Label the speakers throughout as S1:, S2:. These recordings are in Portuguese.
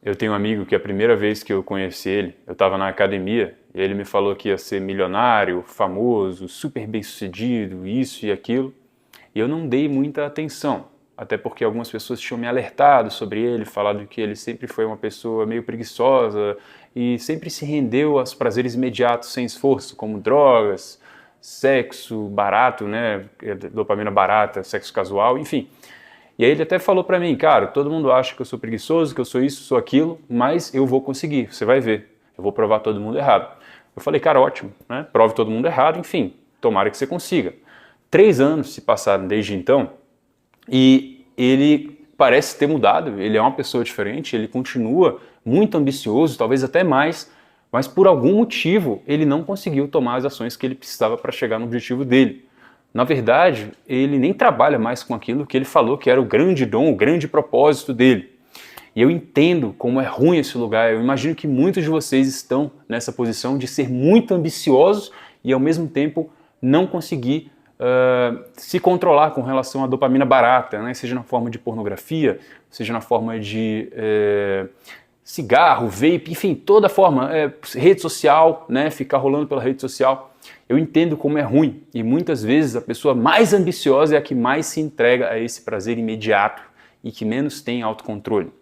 S1: Eu tenho um amigo que a primeira vez que eu conheci ele, eu estava na academia e ele me falou que ia ser milionário, famoso, super bem-sucedido, isso e aquilo. E eu não dei muita atenção, até porque algumas pessoas tinham me alertado sobre ele, falado que ele sempre foi uma pessoa meio preguiçosa e sempre se rendeu aos prazeres imediatos sem esforço, como drogas, sexo barato, né, dopamina barata, sexo casual, enfim. E aí ele até falou pra mim, cara, todo mundo acha que eu sou preguiçoso, que eu sou isso, sou aquilo, mas eu vou conseguir, você vai ver. Eu vou provar todo mundo errado. Eu falei, cara, ótimo, né? Prove todo mundo errado, enfim, tomara que você consiga. 3 anos se passaram desde então e ele parece ter mudado, ele é uma pessoa diferente, ele continua muito ambicioso, talvez até mais, mas por algum motivo ele não conseguiu tomar as ações que ele precisava para chegar no objetivo dele. Na verdade, ele nem trabalha mais com aquilo que ele falou que era o grande dom, o grande propósito dele. E eu entendo como é ruim esse lugar. Eu imagino que muitos de vocês estão nessa posição de ser muito ambiciosos e ao mesmo tempo não conseguir se controlar com relação à dopamina barata, né? Seja na forma de pornografia, seja na forma de cigarro, vape, enfim, toda forma, rede social, né? Ficar rolando pela rede social. Eu entendo como é ruim e muitas vezes a pessoa mais ambiciosa é a que mais se entrega a esse prazer imediato e que menos tem autocontrole,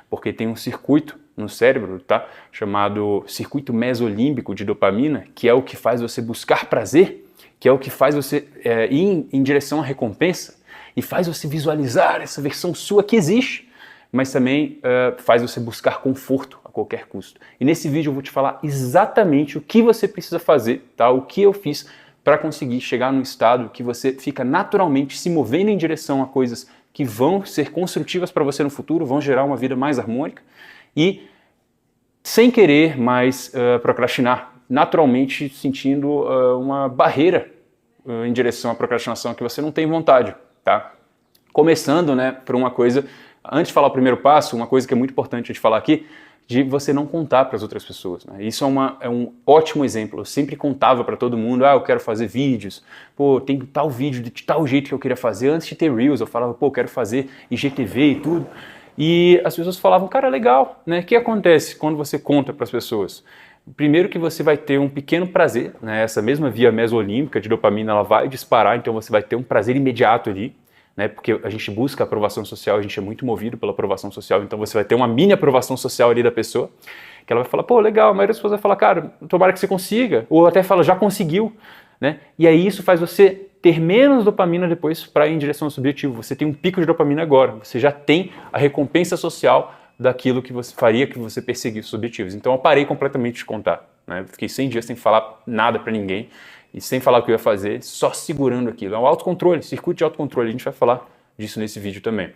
S1: porque tem um circuito no cérebro, tá, chamado circuito mesolímbico de dopamina, que é o que faz você buscar prazer, que é o que faz você ir em direção à recompensa e faz você visualizar essa versão sua que existe, mas também faz você buscar conforto a qualquer custo. E nesse vídeo eu vou te falar exatamente o que você precisa fazer, tá? O que eu fiz para conseguir chegar num estado que você fica naturalmente se movendo em direção a coisas que vão ser construtivas para você no futuro, vão gerar uma vida mais harmônica e sem querer mais procrastinar, naturalmente sentindo uma barreira em direção à procrastinação que você não tem vontade, tá? Começando, né, por uma coisa. Antes de falar o primeiro passo, uma coisa que é muito importante de falar aqui, de você não contar para as outras pessoas, né? Isso é um ótimo exemplo. Eu sempre contava para todo mundo, eu quero fazer vídeos, pô, tem tal vídeo de tal jeito que eu queria fazer. Antes de ter Reels, eu falava, pô, quero fazer IGTV e tudo. E as pessoas falavam, cara, legal, né? O que acontece quando você conta para as pessoas? Primeiro que você vai ter um pequeno prazer, né? Essa mesma via mesolímbica de dopamina, ela vai disparar, então você vai ter um prazer imediato ali. Né, porque a gente busca aprovação social, a gente é muito movido pela aprovação social, então você vai ter uma mini aprovação social ali da pessoa, que ela vai falar, pô, legal, a maioria das pessoas vai falar, cara, tomara que você consiga, ou até fala, já conseguiu, né? E aí isso faz você ter menos dopamina depois para ir em direção ao seu objetivo, você tem um pico de dopamina agora, você já tem a recompensa social daquilo que você faria que você perseguisse os objetivos. Então eu parei completamente de contar, né? Fiquei 100 dias sem falar nada para ninguém, e sem falar o que eu ia fazer, só segurando aquilo. É um autocontrole, circuito de autocontrole, a gente vai falar disso nesse vídeo também.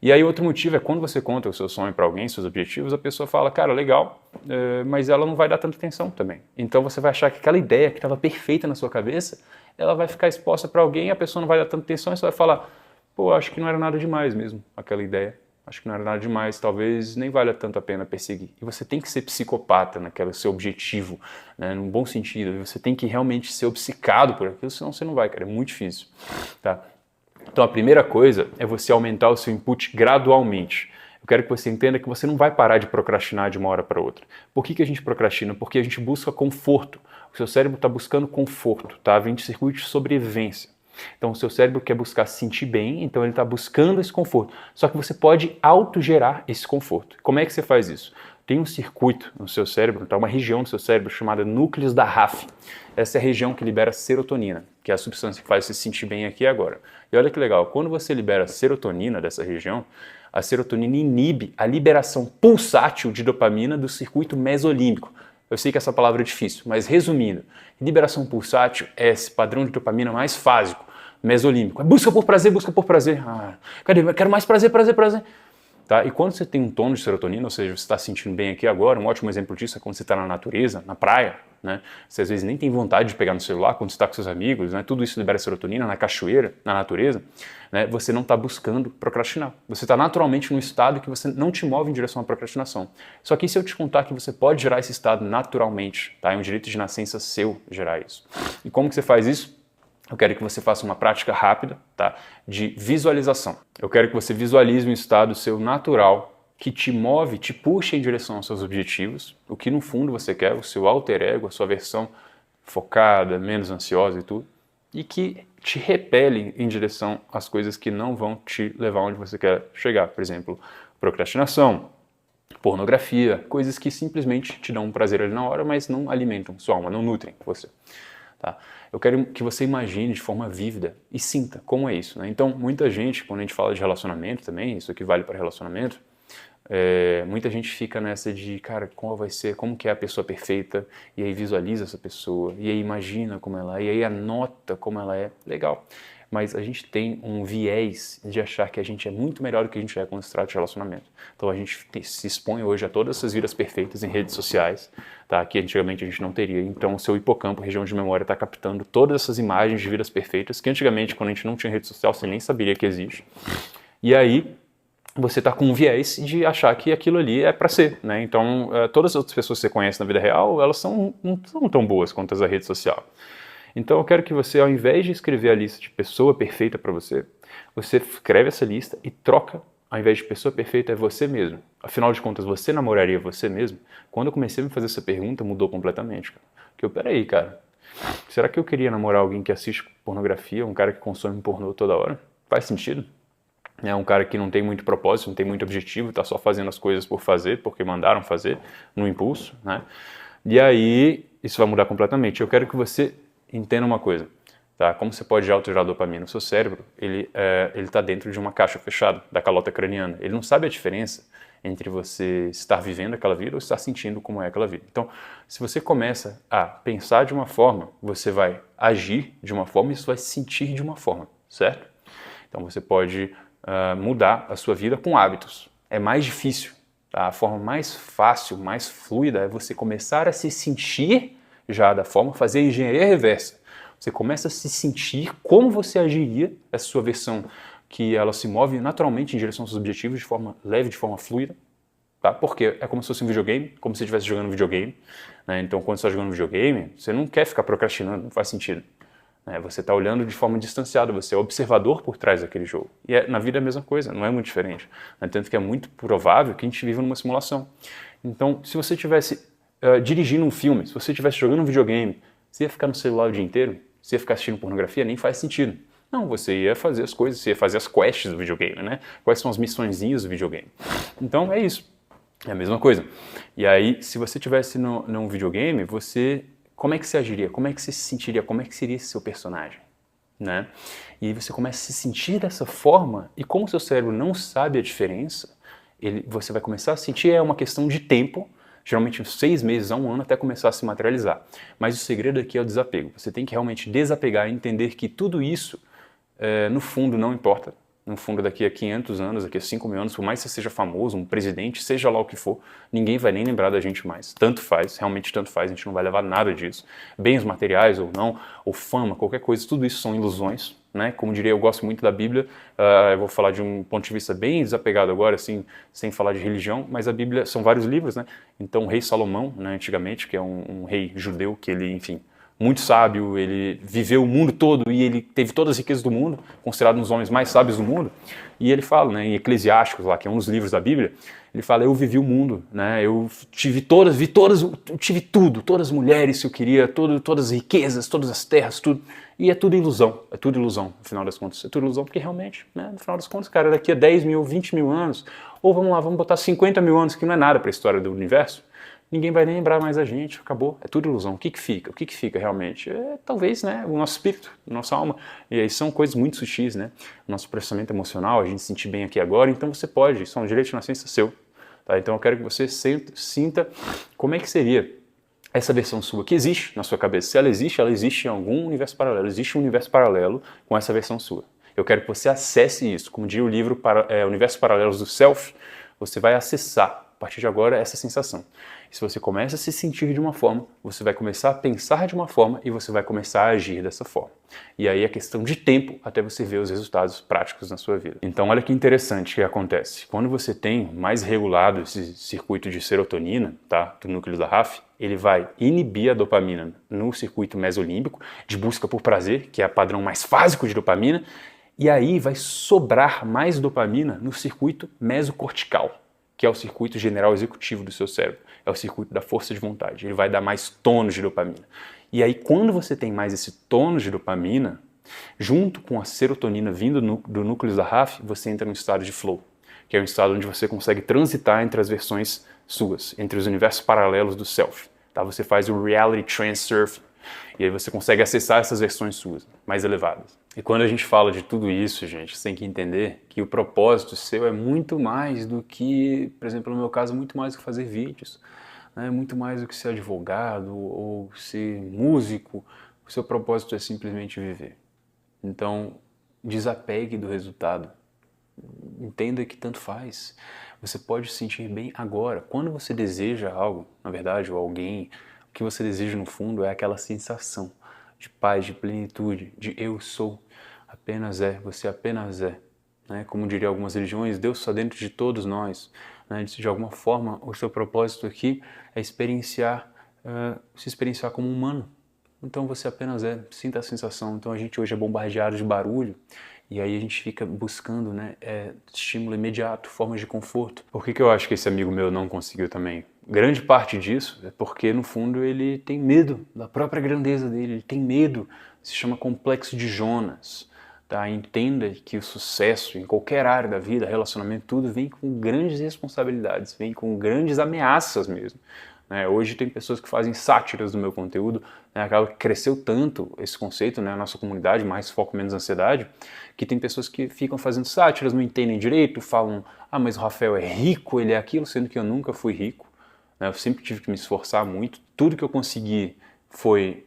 S1: E aí outro motivo é quando você conta o seu sonho para alguém, seus objetivos, a pessoa fala, cara, legal, mas ela não vai dar tanta atenção também. Então você vai achar que aquela ideia que estava perfeita na sua cabeça, ela vai ficar exposta para alguém, a pessoa não vai dar tanta atenção e você vai falar, pô, acho que não era nada demais mesmo, aquela ideia. Acho que não era nada demais, talvez nem valha tanto a pena perseguir. E você tem que ser psicopata naquele seu objetivo, né, num bom sentido. Você tem que realmente ser obcecado por aquilo, senão você não vai, cara, é muito difícil. Tá? Então a primeira coisa é você aumentar o seu input gradualmente. Eu quero que você entenda que você não vai parar de procrastinar de uma hora para outra. Por que a gente procrastina? Porque a gente busca conforto. O seu cérebro está buscando conforto, tá? Vem de circuito de sobrevivência. Então o seu cérebro quer buscar se sentir bem, então ele está buscando esse conforto. Só que você pode autogerar esse conforto. Como é que você faz isso? Tem um circuito no seu cérebro, tá? Uma região do seu cérebro chamada núcleos da RAF. Essa é a região que libera serotonina, que é a substância que faz você se sentir bem aqui e agora. E olha que legal, quando você libera serotonina dessa região, a serotonina inibe a liberação pulsátil de dopamina do circuito mesolímbico. Eu sei que essa palavra é difícil, mas resumindo, liberação pulsátil é esse padrão de dopamina mais fásico, mesolímbico. Busca por prazer, busca por prazer. Cadê? Eu quero mais prazer, prazer, prazer. Tá? E quando você tem um tono de serotonina, ou seja, você está se sentindo bem aqui agora, um ótimo exemplo disso é quando você está na natureza, na praia, né? Você às vezes nem tem vontade de pegar no celular, quando você está com seus amigos, né? Tudo isso libera serotonina na cachoeira, na natureza, né? Você não está buscando procrastinar. Você está naturalmente num estado que você não te move em direção à procrastinação. Só que se eu te contar que você pode gerar esse estado naturalmente, tá? É um direito de nascença seu gerar isso. E como que você faz isso? Eu quero que você faça uma prática rápida, tá? De visualização. Eu quero que você visualize um estado seu natural que te move, te puxa em direção aos seus objetivos, o que no fundo você quer, o seu alter ego, a sua versão focada, menos ansiosa e tudo, e que te repele em direção às coisas que não vão te levar onde você quer chegar. Por exemplo, procrastinação, pornografia, coisas que simplesmente te dão um prazer ali na hora, mas não alimentam sua alma, não nutrem você. Tá? Eu quero que você imagine de forma vívida e sinta como é isso. Né? Então, muita gente, quando a gente fala de relacionamento também, isso aqui vale para relacionamento, muita gente fica nessa de, cara, qual vai ser, como que é a pessoa perfeita, e aí visualiza essa pessoa, e aí imagina como ela é, e aí anota como ela é, legal. Mas a gente tem um viés de achar que a gente é muito melhor do que a gente é quando se trata de relacionamento. Então a gente se expõe hoje a todas essas vidas perfeitas em redes sociais, tá? Que antigamente a gente não teria. Então o seu hipocampo, região de memória, está captando todas essas imagens de vidas perfeitas, que antigamente, quando a gente não tinha rede social, você nem saberia que existe. E aí você está com um viés de achar que aquilo ali é para ser, né? Então, todas as outras pessoas que você conhece na vida real, elas não são tão boas quanto as da rede social. Então, eu quero que você, ao invés de escrever a lista de pessoa perfeita para você, você escreve essa lista e troca, ao invés de pessoa perfeita, é você mesmo. Afinal de contas, você namoraria você mesmo? Quando eu comecei a me fazer essa pergunta, mudou completamente, cara. Porque peraí, cara, será que eu queria namorar alguém que assiste pornografia, um cara que consome pornô toda hora? Faz sentido? É um cara que não tem muito propósito, não tem muito objetivo, está só fazendo as coisas por fazer, porque mandaram fazer, no impulso, né? E aí, isso vai mudar completamente. Eu quero que você entenda uma coisa, tá? Como você pode alterar a dopamina? O seu cérebro, ele está dentro de uma caixa fechada, da calota craniana. Ele não sabe a diferença entre você estar vivendo aquela vida ou estar sentindo como é aquela vida. Então, se você começa a pensar de uma forma, você vai agir de uma forma e isso vai se sentir de uma forma, certo? Então, você pode mudar a sua vida com hábitos. É mais difícil. Tá? A forma mais fácil, mais fluida é você começar a se sentir já da forma, fazer a engenharia reversa. Você começa a se sentir como você agiria, essa sua versão que ela se move naturalmente em direção aos seus objetivos de forma leve, de forma fluida. Tá? Porque é como se fosse um videogame, como se você estivesse jogando um videogame. Né? Então, quando você está jogando um videogame, você não quer ficar procrastinando, não faz sentido. Você está olhando de forma distanciada, você é observador por trás daquele jogo. E na vida é a mesma coisa, não é muito diferente. Tanto que é muito provável que a gente viva numa simulação. Então, se você estivesse dirigindo um filme, se você estivesse jogando um videogame, você ia ficar no celular o dia inteiro? Você ia ficar assistindo pornografia? Nem faz sentido. Não, você ia fazer as coisas, você ia fazer as quests do videogame, né? Quais são as missõezinhas do videogame? Então, é isso. É a mesma coisa. E aí, se você estivesse num videogame, como é que você agiria? Como é que você se sentiria? Como é que seria esse seu personagem? Né? E aí você começa a se sentir dessa forma e como o seu cérebro não sabe a diferença, você vai começar a sentir, é uma questão de tempo, geralmente uns 6 meses a 1 ano até começar a se materializar. Mas o segredo aqui é o desapego. Você tem que realmente desapegar e entender que tudo isso, no fundo, não importa. No fundo, daqui a 500 anos, daqui a 5.000 anos, por mais que você seja famoso, um presidente, seja lá o que for, ninguém vai nem lembrar da gente mais. Tanto faz, realmente tanto faz, a gente não vai levar nada disso. Bens materiais ou não, ou fama, qualquer coisa, tudo isso são ilusões. Né? Como diria, eu gosto muito da Bíblia, eu vou falar de um ponto de vista bem desapegado agora, assim, sem falar de religião, mas a Bíblia são vários livros, né? Então o rei Salomão, né, antigamente, que é um rei judeu, que ele, enfim, muito sábio, ele viveu o mundo todo e ele teve todas as riquezas do mundo, considerado um dos homens mais sábios do mundo, e ele fala, né, em Eclesiásticos, lá, que é um dos livros da Bíblia, ele fala, eu vivi o mundo, né, eu tive tudo, todas as mulheres que eu queria, todas as riquezas, todas as terras, tudo, e é tudo ilusão, no final das contas, é tudo ilusão, porque realmente, né, no final das contas, cara, daqui a 10 mil, 20 mil anos, ou vamos botar 50 mil anos, que não é nada para a história do universo, ninguém vai nem lembrar mais a gente, acabou, é tudo ilusão. O que fica? O que fica realmente? Talvez, né, o nosso espírito, a nossa alma. E aí são coisas muito sutis, né? O nosso processamento emocional, a gente se sentir bem aqui agora, então você pode, isso é um direito de nascença seu. Tá? Então eu quero que você sinta como é que seria essa versão sua que existe na sua cabeça. Se ela existe em algum universo paralelo, existe um universo paralelo com essa versão sua. Eu quero que você acesse isso. Como diz o livro Universos Paralelos do Self, você vai acessar, a partir de agora, essa sensação. E se você começa a se sentir de uma forma, você vai começar a pensar de uma forma e você vai começar a agir dessa forma. E aí é questão de tempo até você ver os resultados práticos na sua vida. Então olha que interessante que acontece. Quando você tem mais regulado esse circuito de serotonina, tá, do núcleo da RAF, ele vai inibir a dopamina no circuito mesolímbico, de busca por prazer, que é o padrão mais básico de dopamina, e aí vai sobrar mais dopamina no circuito mesocortical. que é o circuito general executivo do seu cérebro. É o circuito da força de vontade. Ele vai dar mais tônus de dopamina. E aí, quando você tem mais esse tônus de dopamina, junto com a serotonina vindo do núcleo da RAF, você entra no estado de flow, que é um estado onde você consegue transitar entre as versões suas, entre os universos paralelos do self. Tá? Você faz o reality transurfing, e aí você consegue acessar essas versões suas, mais elevadas. E quando a gente fala de tudo isso, gente, você tem que entender que o propósito seu é muito mais do que, por exemplo, no meu caso, muito mais do que fazer vídeos, né? Muito mais do que ser advogado ou ser músico. O seu propósito é simplesmente viver. Então, desapegue do resultado. Entenda que tanto faz. Você pode se sentir bem agora. Quando você deseja algo, na verdade, ou alguém, o que você deseja no fundo é aquela sensação de paz, de plenitude, de eu sou, apenas é, você apenas é. Né? Como diria algumas religiões, Deus está dentro de todos nós. Né? De alguma forma, o seu propósito aqui é experienciar, se experienciar como humano. Então você apenas é, sinta a sensação. Então a gente hoje é bombardeado de barulho e aí a gente fica buscando, né, estímulo imediato, formas de conforto. Por que eu acho que esse amigo meu não conseguiu também? Grande parte disso é porque no fundo ele tem medo da própria grandeza dele, ele tem medo, se chama complexo de Jonas. Tá? Entenda que o sucesso em qualquer área da vida, relacionamento, tudo vem com grandes responsabilidades, vem com grandes ameaças mesmo. Hoje tem pessoas que fazem sátiras do meu conteúdo, acaba que cresceu tanto esse conceito, a nossa comunidade, mais foco, menos ansiedade, que tem pessoas que ficam fazendo sátiras, não entendem direito, falam, mas o Rafael é rico, ele é aquilo, sendo que eu nunca fui rico, eu sempre tive que me esforçar muito, tudo que eu consegui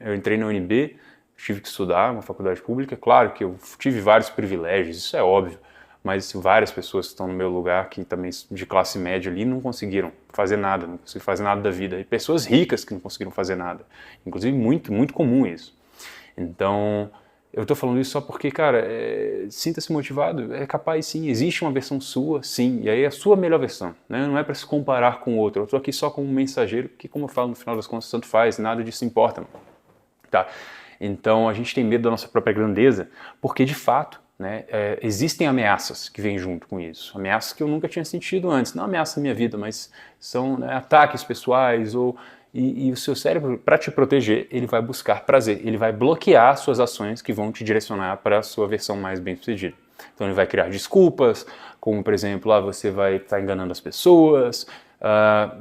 S1: eu entrei na UNB, tive que estudar, uma faculdade pública, claro que eu tive vários privilégios, isso é óbvio, mas várias pessoas que estão no meu lugar, que também de classe média ali, não conseguiram fazer nada, não conseguiram fazer nada da vida. E pessoas ricas que não conseguiram fazer nada. Inclusive, muito, muito comum isso. Então, eu estou falando isso só porque, cara, sinta-se motivado, é capaz sim, existe uma versão sua, sim, e aí é a sua melhor versão, né? Não é para se comparar com o outro. Eu estou aqui só como um mensageiro, porque, como eu falo, no final das contas, tanto faz, nada disso importa. Tá? Então, a gente tem medo da nossa própria grandeza, porque, de fato, existem ameaças que vêm junto com isso, ameaças que eu nunca tinha sentido antes, não ameaças na minha vida, mas são ataques pessoais, e o seu cérebro, para te proteger, ele vai buscar prazer, ele vai bloquear suas ações que vão te direcionar para a sua versão mais bem-sucedida. Então ele vai criar desculpas, como por exemplo, você vai estar enganando as pessoas,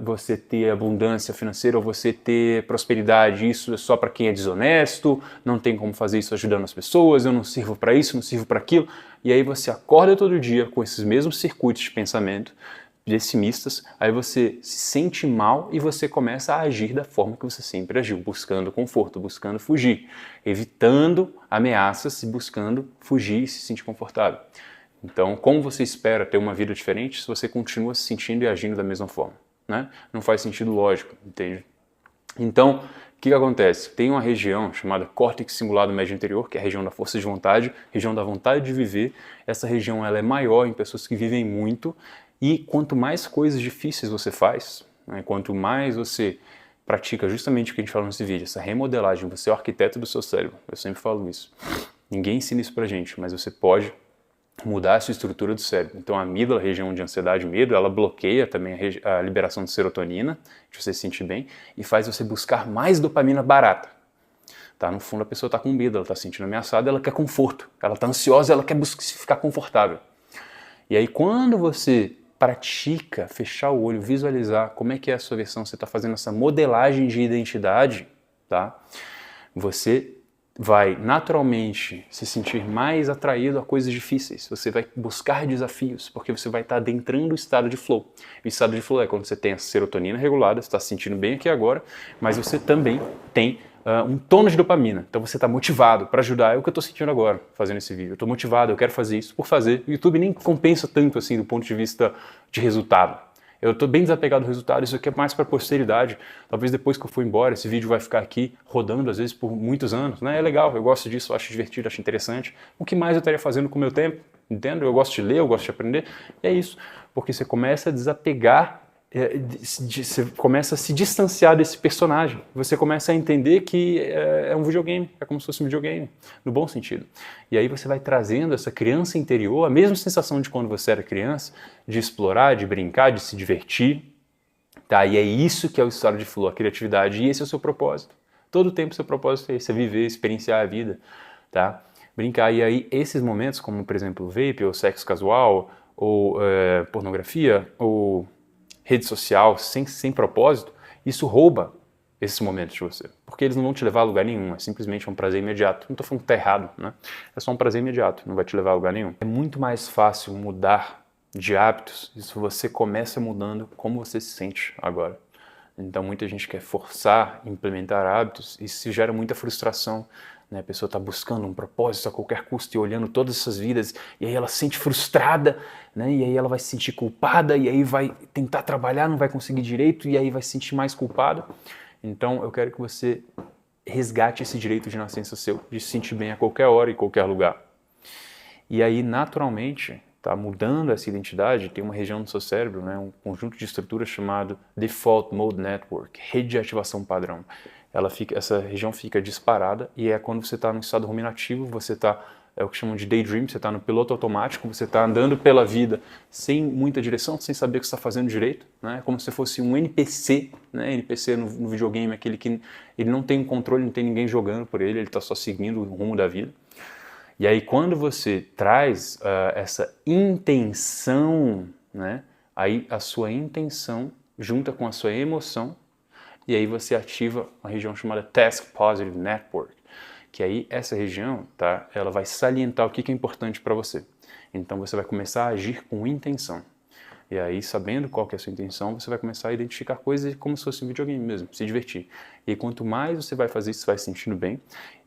S1: você ter abundância financeira ou você ter prosperidade, isso é só para quem é desonesto, não tem como fazer isso ajudando as pessoas, eu não sirvo para isso, não sirvo para aquilo. E aí você acorda todo dia com esses mesmos circuitos de pensamento pessimistas, aí você se sente mal e você começa a agir da forma que você sempre agiu, buscando conforto, buscando fugir, evitando ameaças e buscando fugir e se sentir confortável. Então, como você espera ter uma vida diferente se você continua se sentindo e agindo da mesma forma? Né? Não faz sentido lógico, entende? Então, o que acontece? Tem uma região chamada córtex cingulado médio inferior, que é a região da força de vontade, região da vontade de viver. Essa região ela é maior em pessoas que vivem muito, e quanto mais coisas difíceis você faz, quanto mais você pratica justamente o que a gente falou nesse vídeo, essa remodelagem, você é o arquiteto do seu cérebro, eu sempre falo isso. Ninguém ensina isso pra gente, mas você pode mudar a sua estrutura do cérebro. Então a amígdala, a região de ansiedade e medo, ela bloqueia também a liberação de serotonina, de você se sentir bem, e faz você buscar mais dopamina barata. Tá? No fundo a pessoa está com medo, ela está se sentindo ameaçada, ela quer conforto, ela está ansiosa, ela quer ficar confortável. E aí quando você pratica fechar o olho, visualizar como é que é a sua versão, você está fazendo essa modelagem de identidade, tá? Você vai naturalmente se sentir mais atraído a coisas difíceis, você vai buscar desafios, porque você vai estar adentrando o estado de flow. O estado de flow é quando você tem a serotonina regulada, você está se sentindo bem aqui agora, mas você também tem um tônus de dopamina, então você está motivado para ajudar, é o que eu estou sentindo agora fazendo esse vídeo, eu estou motivado, eu quero fazer isso por fazer, o YouTube nem compensa tanto assim do ponto de vista de resultado. Eu estou bem desapegado do resultado, isso aqui é mais para posteridade. Talvez depois que eu for embora, esse vídeo vai ficar aqui rodando, às vezes, por muitos anos. Né? É legal, eu gosto disso, eu acho divertido, acho interessante. O que mais eu estaria fazendo com o meu tempo? Entendo? Eu gosto de ler, eu gosto de aprender. E é isso, porque você começa a desapegar você começa a se distanciar desse personagem. Você começa a entender que é um videogame, é como se fosse um videogame, no bom sentido. E aí você vai trazendo essa criança interior, a mesma sensação de quando você era criança, de explorar, de brincar, de se divertir. Tá? E é isso que é o estado de flow, a criatividade, e esse é o seu propósito. Todo o tempo o seu propósito é esse, é viver, experienciar a vida, tá? Brincar. E aí esses momentos, como por exemplo o vape, ou sexo casual, ou pornografia, ou rede social sem propósito, isso rouba esses momentos de você. Porque eles não vão te levar a lugar nenhum, é simplesmente um prazer imediato. Não estou falando que está errado, né? É só um prazer imediato, não vai te levar a lugar nenhum. É muito mais fácil mudar de hábitos se você começa mudando como você se sente agora. Então muita gente quer forçar, implementar hábitos e isso gera muita frustração. Né? A pessoa está buscando um propósito a qualquer custo e olhando todas essas vidas e aí ela se sente frustrada, né? E aí ela vai se sentir culpada e aí vai tentar trabalhar, não vai conseguir direito e aí vai se sentir mais culpada. Então eu quero que você resgate esse direito de nascença seu, de se sentir bem a qualquer hora e qualquer lugar. E aí naturalmente, tá mudando essa identidade, tem uma região do seu cérebro, né, um conjunto de estruturas chamado Default Mode Network, rede de ativação padrão. Essa região fica disparada e é quando você está no estado ruminativo, você está, é o que chamam de daydream, você está no piloto automático, você está andando pela vida sem muita direção, sem saber o que você está fazendo direito, né, como se fosse um NPC, né, NPC no videogame, aquele que ele não tem controle, não tem ninguém jogando por ele está só seguindo o rumo da vida. E aí quando você traz essa intenção, né, aí a sua intenção junta com a sua emoção, e aí você ativa uma região chamada Task Positive Network, que aí essa região, tá, ela vai salientar o que é importante para você. Então você vai começar a agir com intenção. E aí, sabendo qual que é a sua intenção, você vai começar a identificar coisas como se fosse um videogame mesmo, se divertir. E quanto mais você vai fazer isso, você vai se sentindo bem.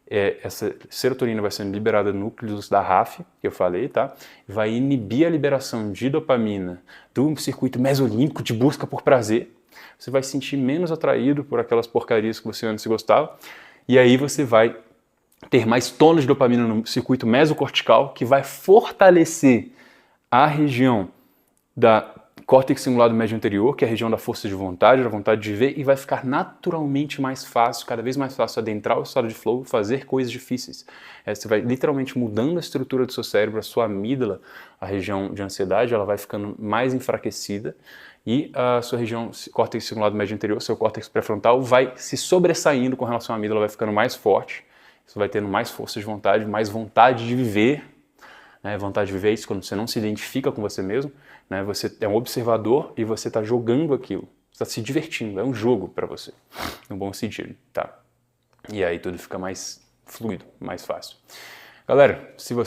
S1: Essa serotonina vai sendo liberada no núcleos da RAF, que eu falei, tá? Vai inibir a liberação de dopamina do circuito mesolímbico de busca por prazer. Você vai se sentir menos atraído por aquelas porcarias que você antes gostava. E aí você vai ter mais tônus de dopamina no circuito mesocortical, que vai fortalecer a região da córtex cingulado médio anterior, que é a região da força de vontade, da vontade de viver, e vai ficar naturalmente mais fácil, cada vez mais fácil adentrar o estado de flow, fazer coisas difíceis. Você vai literalmente mudando a estrutura do seu cérebro, a sua amígdala, a região de ansiedade, ela vai ficando mais enfraquecida e a sua região córtex cingulado médio anterior, seu córtex pré-frontal, vai se sobressaindo com relação à amígdala, vai ficando mais forte, você vai tendo mais força de vontade, mais vontade de viver. Vontade de viver é isso quando você não se identifica com você mesmo, né? Você é um observador e você está jogando aquilo, você está se divertindo, é um jogo para você, no bom sentido, tá? E aí tudo fica mais fluido, mais fácil. Galera, se você